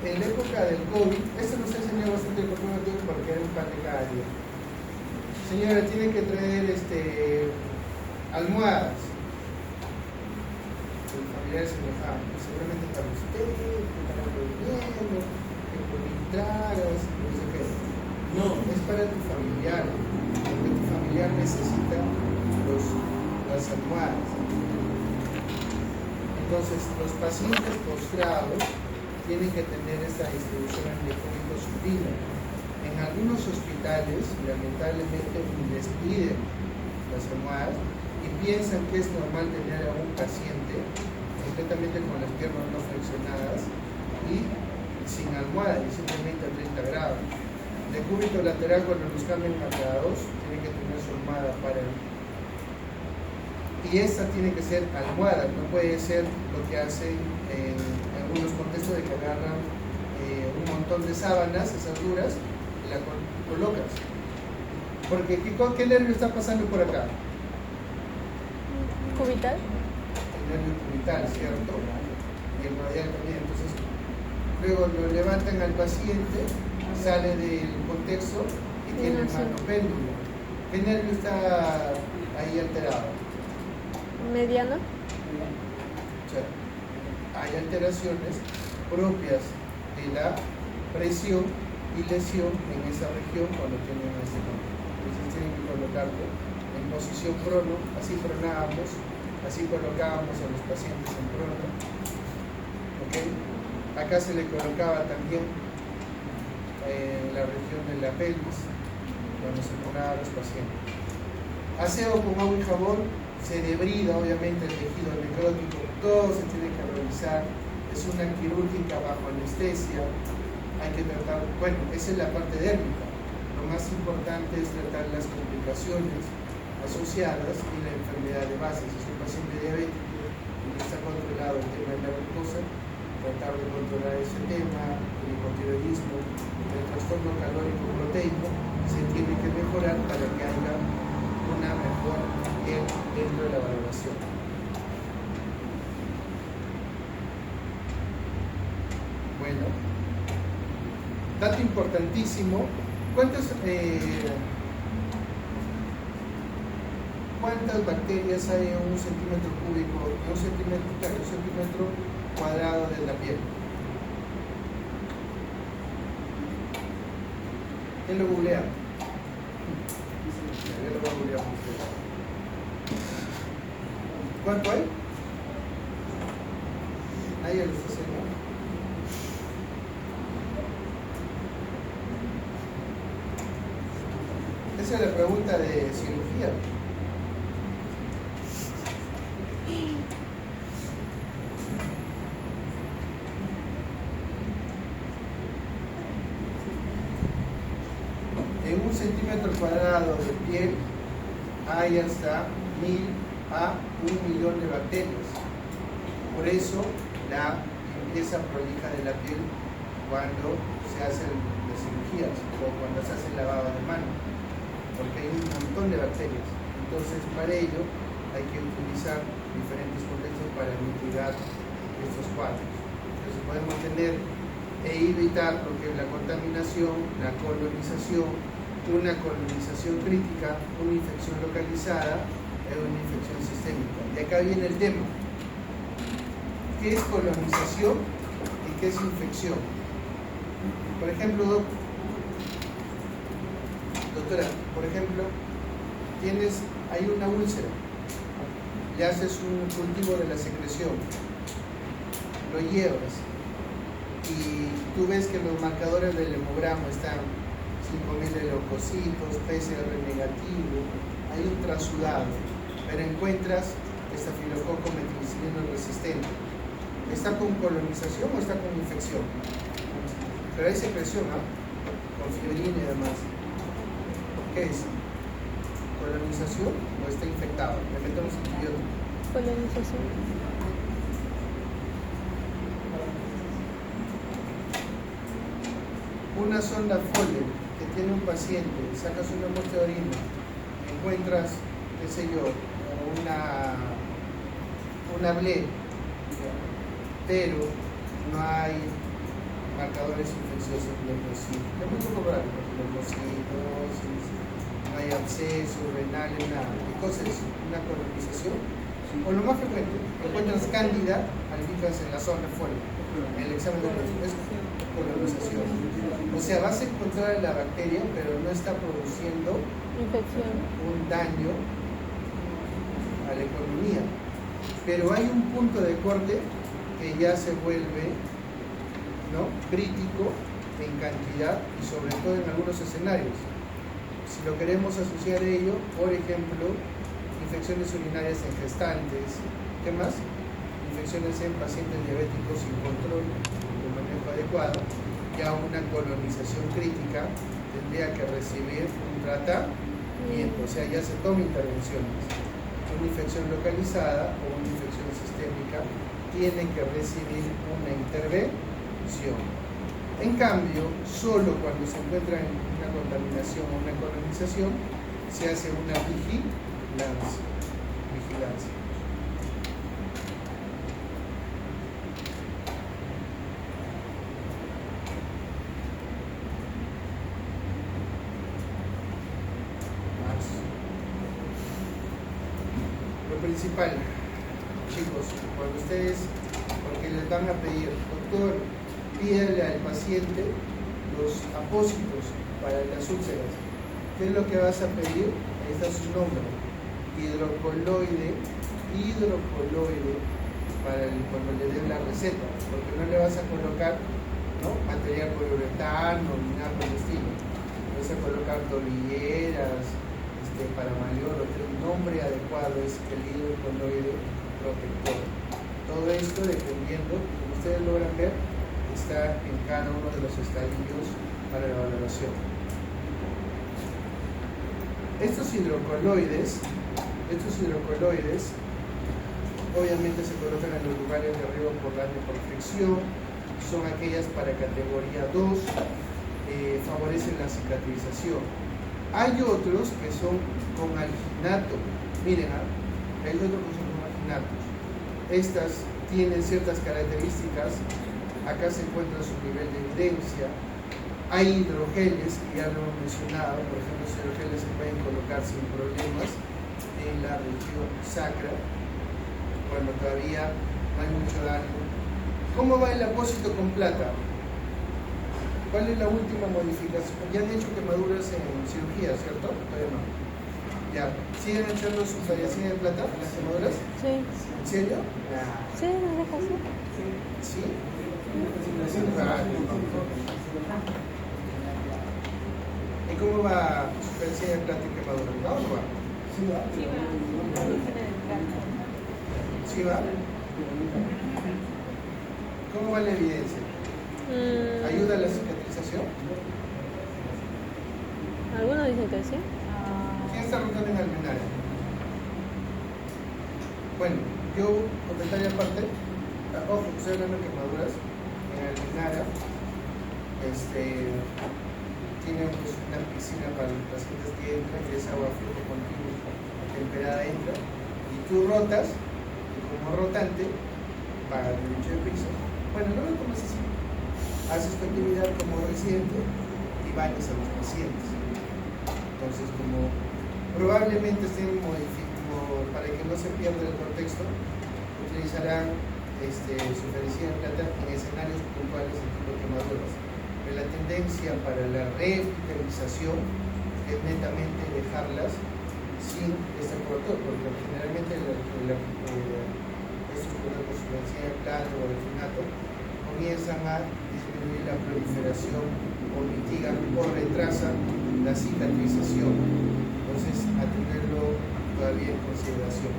En la época del COVID, esto nos ha enseñado bastante el corporativo porque era un pan de cada día. Señora, tiene que traer almohadas. Los familiares se enojaban, seguramente para usted, que para el gobierno, que por tragas, no sé qué. No, es para tu familiar, porque tu familiar necesita las almohadas. Entonces, los pacientes postrados tienen que tener esta distribución antiofóbico supina. En algunos hospitales, lamentablemente, les piden las almohadas y piensan que es normal tener a un paciente completamente con las piernas no flexionadas y sin almohada y simplemente a 30 grados. De cúbito lateral, cuando los cambian a cada 2, tienen que tener su almohada para él. Y esta tiene que ser almohada, no puede ser lo que hacen en algunos contextos de que agarran un montón de sábanas, esas duras, y la colocas. Porque ¿qué nervio está pasando por acá? ¿Cubital? El nervio cubital, ¿cierto? Y el radial también. Entonces, luego lo levantan al paciente, sale del contexto y tiene mano péndulo. ¿Qué nervio está ahí alterado? Mediano. O sea, hay alteraciones propias de la presión y lesión en esa región cuando tienen este nombre. Entonces tienen que colocarlo en posición prono, así pronábamos, así colocábamos a los pacientes en prono. ¿Okay? Acá se le colocaba también la región de la pelvis cuando se ponía a los pacientes. Aseo con agua y jabón, se debrida obviamente el tejido necrótico, todo se tiene que revisar, es una quirúrgica bajo anestesia, hay que tratar, bueno, esa es la parte dérmica, lo más importante es tratar las complicaciones asociadas y la enfermedad de base. Si es un paciente diabético y no está controlado el tema de la glucosa, tratar de controlar ese tema, el hipotiroidismo, el trastorno calórico proteico, se tiene que mejorar para que haya una mejor piel dentro de la valoración. Bueno, dato importantísimo, ¿cuántas bacterias hay en un centímetro cúbico, en un centímetro cuadrado de la piel? ¿Quién lo googlea? Yo lo voy a googlear por ustedes. ¿Cuánto hay? Ahí lo está haciendo. Esa es la pregunta de cirugía. En un centímetro cuadrado de piel hay hasta 1000 a 1.000.000 de bacterias. Por eso la limpieza prolija de la piel cuando se hacen las cirugías o cuando se hace el lavado de mano, porque hay un montón de bacterias. Entonces, para ello hay que utilizar diferentes contextos para mitigar estos cuadros. Entonces podemos tener e evitar lo que es la contaminación, la colonización, una colonización crítica, una infección localizada y una infección sistémica. Y acá viene el tema. ¿Qué es colonización y qué es infección? Por ejemplo, doctora, por ejemplo, hay una úlcera, le haces un cultivo de la secreción, lo llevas, y tú ves que los marcadores del hemograma están 5.000 de leucocitos, PCR negativo, hay un trasudado, pero encuentras estafilococo meticilino resistente. ¿Está con colonización o está con infección? Pero hay secreción, ¿no? Con fibrina y demás. ¿Qué es? ¿Colonización o está infectado? Le metemos antibiótico. Colonización. Una sonda Foley que tiene un paciente, sacas una muestra de orina, encuentras, qué sé yo, una ble, pero no hay marcadores infecciosos leucocitos. Es muy poco raro, leucocitos, no hay absceso, renales, nada. ¿Qué cosa es? ¿Una colonización? O lo más frecuente, encuentras cándida albicans en la zona Foley, en el examen de es colonización. O sea, vas a encontrar la bacteria, pero no está produciendo Infección. un daño a la economía. Pero hay un punto de corte que ya se vuelve, ¿no?, crítico en cantidad y sobre todo en algunos escenarios. Si lo queremos asociar a ello, por ejemplo, infecciones urinarias en gestantes, ¿qué más? Infecciones en pacientes diabéticos sin control de manejo adecuado, ya una colonización crítica tendría que recibir un tratamiento, o sea, ya se toma intervenciones. Una infección localizada o una infección sistémica tiene que recibir una intervención. En cambio, solo cuando se encuentra en una contaminación o una colonización, se hace una vigilancia. Lo principal, chicos, cuando ustedes, porque les van a pedir, doctor, pídele al paciente los apósitos para las úlceras. ¿Qué es lo que vas a pedir? Ahí está su nombre. Hidrocoloide, para cuando le den la receta, porque no le vas a colocar, ¿no?, material poliuretano ni nada por el estilo. Vas a colocar tolilleras, para mayor, el nombre adecuado es el hidrocoloide protector. Todo esto dependiendo, como ustedes logran ver, está en cada uno de los estadios para la valoración. Estos hidrocoloides obviamente se colocan en los lugares de arriba por daño por fricción, son aquellas para categoría 2, favorecen la cicatrización. Hay otros que son con alginato. Miren, hay otros que son con alginatos. Estas tienen ciertas características. Acá se encuentra su nivel de evidencia. Hay hidrogeles, que ya lo hemos mencionado. Por ejemplo, los hidrogeles se pueden colocar sin problemas en la región sacra, cuando todavía no hay mucho daño. ¿Cómo va el apósito con plata? ¿Cuál es la última modificación? Ya han hecho quemaduras en cirugía, ¿cierto? Todavía no. Ya. ¿Siguen echando su variación de plata en las quemaduras? Sí. ¿En serio? Sí, no deja así. ¿Sí? ¿Y cómo va su variación de plata y quemadura? ¿Va o no va? ¿Sí va? ¿Cómo va la evidencia? ¿Ayuda a la cicatrización? Algunos dicen que sí. ¿Quién está rotando en almenaria? Bueno, yo, comentario aparte, ojo, estoy hablando de quemaduras en almenaria. Tienen pues una piscina para los pacientes que entran, que es agua flujo continuo, temperada entra, y tú rotas, y como rotante, para el derecho de piso. Bueno, no lo tomas así. Haces tu actividad como residente y bañas a los pacientes. Entonces, como probablemente estén modificando, para que no se pierda el contexto, utilizarán su fericidad en plata en escenarios puntuales de tipo de quemaduras. Pero la tendencia para la revitalización es netamente dejarlas sin este protocolo, porque generalmente estos productos, su fericidad en plata o el finato, comienzan a disminuir la proliferación o mitigan o retrasan la cicatrización. Entonces, a tenerlo todavía en consideración.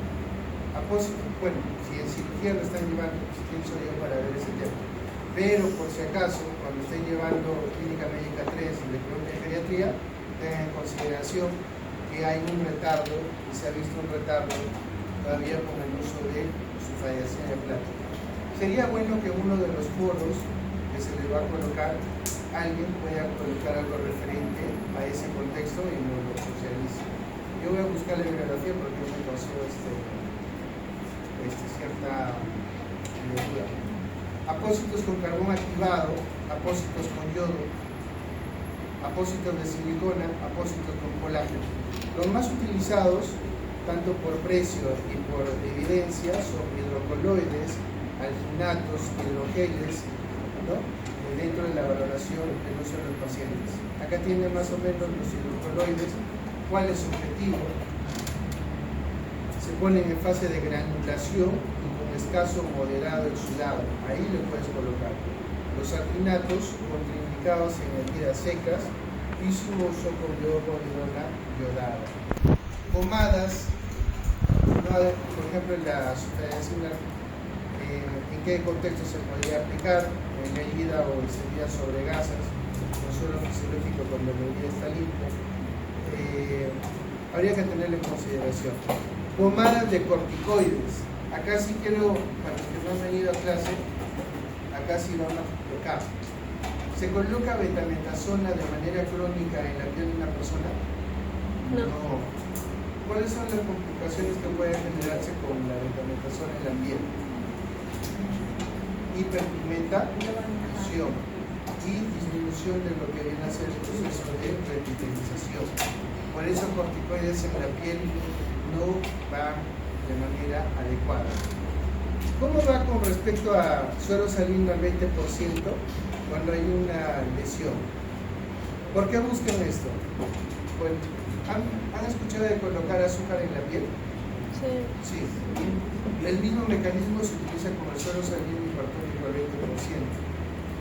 Bueno, si en cirugía lo están llevando, pues pienso yo para ver ese tema. Pero por si acaso, cuando estén llevando clínica médica 3 y de geriatría, tengan en consideración que hay un retardo, y se ha visto un retardo todavía con el uso de sulfadiación de plata. Sería bueno que uno de los foros que se le va a colocar, alguien pueda colocar algo referente a ese contexto y no lo socialice. Yo voy a buscar la bibliografía porque me causó cierta duda. Apósitos con carbón activado, apósitos con yodo, apósitos de silicona, apósitos con colágeno. Los más utilizados, tanto por precio y por evidencia, son hidrocoloides, alginatos, hidrogeles, ¿no? Dentro de la valoración del uso de los pacientes. Acá tienen más o menos los hidrocoloides, cuál es su objetivo. Se ponen en fase de granulación y con escaso moderado exudado. Ahí le puedes colocar. Los alginatos contraindicados en heridas secas y su uso con yodopovidona yodada. Pomadas, ¿no? Por ejemplo, la sulfadiazina, ¿en qué contexto se podría aplicar? En herida o encendida sobre gasas, no solo fisiológico cuando la herida está limpia. Habría que tenerlo en consideración. Pomadas de corticoides. Acá sí quiero, para los que no han venido a clase, acá sí vamos a colocar. ¿Se coloca betametasona de manera crónica en la piel de una persona? No. ¿Cuáles son las complicaciones que pueden generarse con la betametasona en la piel? Hiperpigmentación y disminución de lo que viene a ser el proceso de revitalización. Por eso corticoides en la piel no van de manera adecuada. ¿Cómo va con respecto a suero salino al 20% cuando hay una lesión? ¿Por qué buscan esto? Pues, ¿han escuchado de colocar azúcar en la piel? Sí. Sí. El mismo mecanismo se utiliza con el suero salino hipertónico al 20%.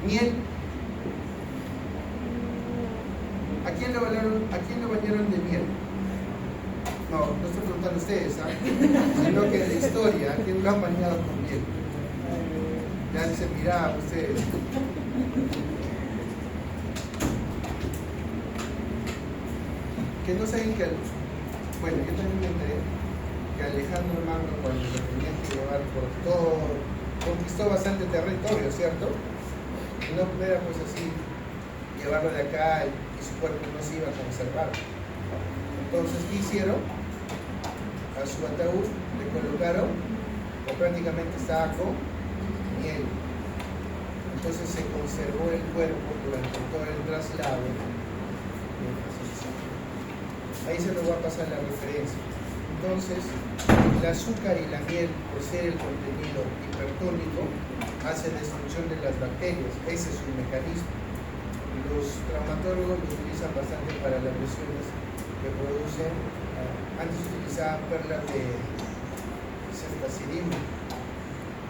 Miel. ¿A quién lo bañaron de miel? No, no estoy preguntando a ustedes, sino que en la historia, ¿a quién lo han bañado con miel? Ya se miraba ustedes. Que no saben que, bueno, yo también me enteré que Alejandro Magno, cuando lo tenían que llevar por todo, conquistó bastante territorio, ¿cierto? No era pues así, llevarlo de acá y su cuerpo no se iba a conservar. Entonces, ¿qué hicieron? A su ataúd le colocaron, o prácticamente estaba con miel. Entonces se conservó el cuerpo durante todo el traslado. Ahí se nos va a pasar la referencia. Entonces, el azúcar y la miel, por ser el contenido hipertónico, hace destrucción de las bacterias. Ese es su mecanismo. Los traumatólogos lo utilizan bastante para las lesiones que producen. Antes utilizaban perlas de ceftazidima.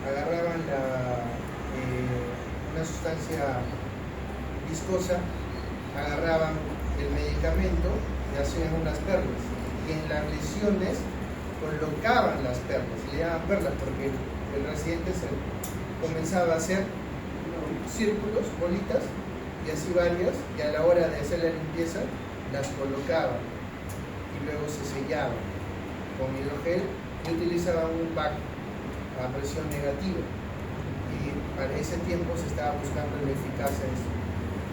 Agarraban una sustancia viscosa, agarraban el medicamento y hacían unas perlas. Y en las lesiones colocaban las perlas, le llaman perlas porque el residente comenzaba a hacer círculos, bolitas, y así varias, y a la hora de hacer la limpieza las colocaban y luego se sellaban con hidrogel y utilizaban un pack a presión negativa, y para ese tiempo se estaba buscando la eficacia de esto.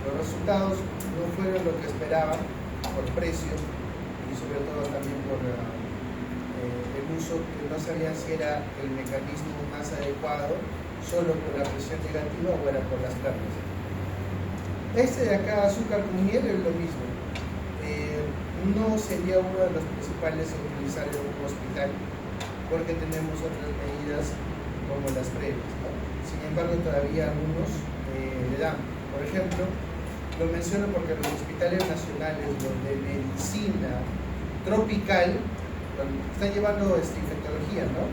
Los resultados no fueron lo que esperaban por precio y sobre todo también por el uso, que no sabían si era el mecanismo más adecuado solo por la presión negativa o era por las perlas. Este de acá, azúcar con miel, es lo mismo. No sería uno de los principales a utilizar en un hospital porque tenemos otras medidas como las previas, ¿no? Sin embargo, todavía algunos le dan. Por ejemplo, lo menciono porque los hospitales nacionales donde medicina tropical están llevando infectología, ¿no?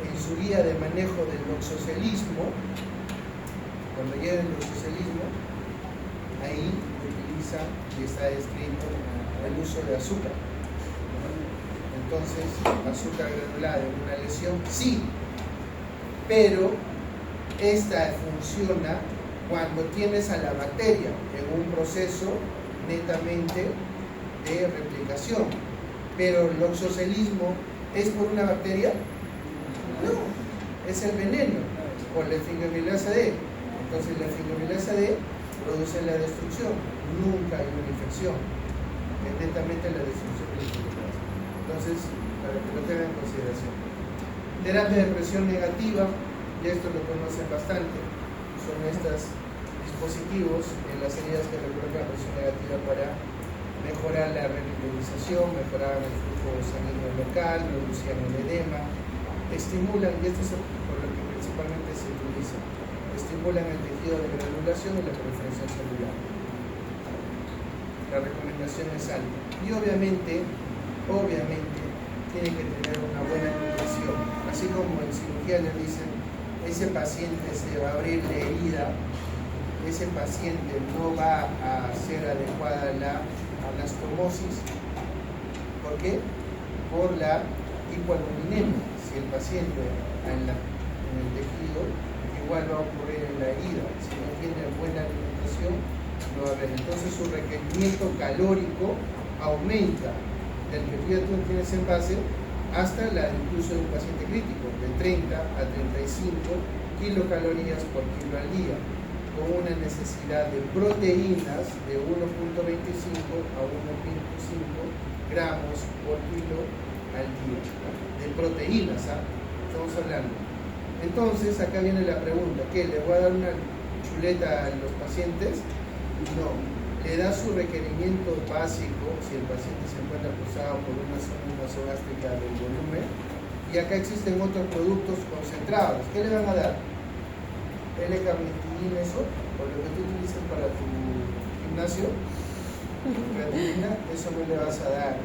En su guía de manejo del noxocelismo Cuando llega el socialismo, ahí utiliza y está escrito el uso de azúcar. Entonces, azúcar granulada en una lesión, sí, pero esta funciona cuando tienes a la bacteria en un proceso netamente de replicación. Pero el oxocelismo es por una bacteria, no, es el veneno, por la fingomilasa D. Entonces la fingomilasa D produce la destrucción, nunca hay una infección, es netamente la destrucción de la fingomilasa. Entonces, para que lo tengan en consideración. Terapia de presión negativa, y esto lo conocen bastante, son estos dispositivos en las heridas que reproducen la presión negativa para mejorar la revitalización, mejorar el flujo sanguíneo local, reducían el edema, estimulan, y esto es por lo que principalmente se utiliza, estimulan el tejido de granulación y la proliferación celular. La recomendación es alta. Y obviamente, tiene que tener una buena nutrición. Así como en cirugía le dicen, ese paciente se va a abrir la herida, ese paciente no va a ser adecuada la anastomosis. ¿Por qué? Por la hipoalbuminemia. Si el paciente en el tejido, igual va a ocurrir en la herida. Si no tiene buena alimentación, no va a haber. Entonces su requerimiento calórico aumenta del que tú tienes en base hasta incluso de un paciente crítico, de 30 a 35 kilocalorías por kilo al día, con una necesidad de proteínas de 1.25 a 1.5 gramos por kilo al día, de proteínas, estamos hablando. Entonces, acá viene la pregunta, ¿qué? ¿Le voy a dar una chuleta a los pacientes? No, le da su requerimiento básico si el paciente se encuentra cruzado por una zona nasogástrica del volumen, y acá existen otros productos concentrados. ¿Qué le van a dar? L-carnitina, eso, o lo que tú utilizas para tu gimnasio, creatina, eso no le vas a dar.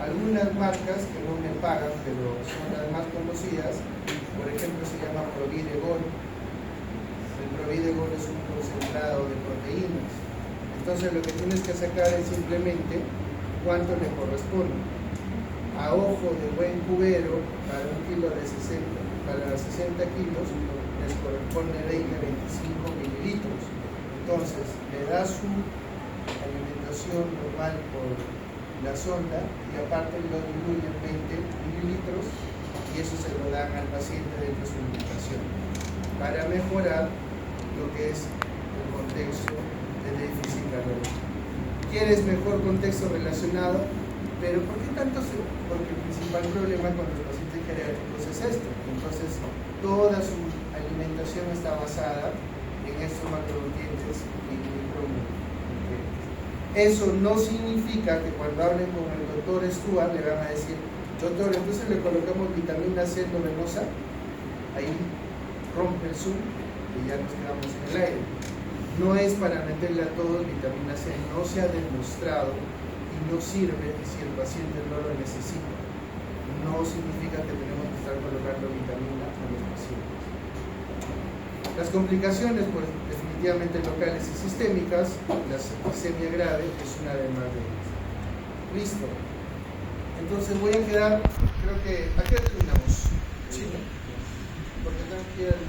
Algunas marcas que no me pagan, pero son las más conocidas, por ejemplo, se llama Providegol. El Providegol es un concentrado de proteínas. Entonces lo que tienes que sacar es simplemente cuánto le corresponde. A ojo de buen cubero, para un kilo de 60, para 60 kilos, les corresponde 20-25 mililitros. Entonces le da su alimentación normal por la sonda y aparte lo diluyen 20 mililitros y eso se lo dan al paciente dentro de su alimentación para mejorar lo que es el contexto de déficit calórico. ¿Quieres mejor contexto relacionado? Pero ¿por qué tanto? Porque el principal problema con los pacientes geriátricos es esto. Entonces toda su alimentación está basada en estos macronutrientes y micronutrientes. Eso no significa que cuando hablen con el doctor Stuart le van a decir, doctor, entonces le colocamos vitamina C endovenosa, ahí rompe el Zoom y ya nos quedamos en el aire. No es para meterle a todos vitamina C, no se ha demostrado y no sirve si el paciente no lo necesita. No significa que tenemos que estar colocando vitamina a los pacientes. Las complicaciones, pues definitivamente locales y sistémicas, la septicemia grave es una de más de ellas. Listo. Entonces voy a quedar, creo que, ¿a qué terminamos? Sí, ¿no? Porque tengo que ir al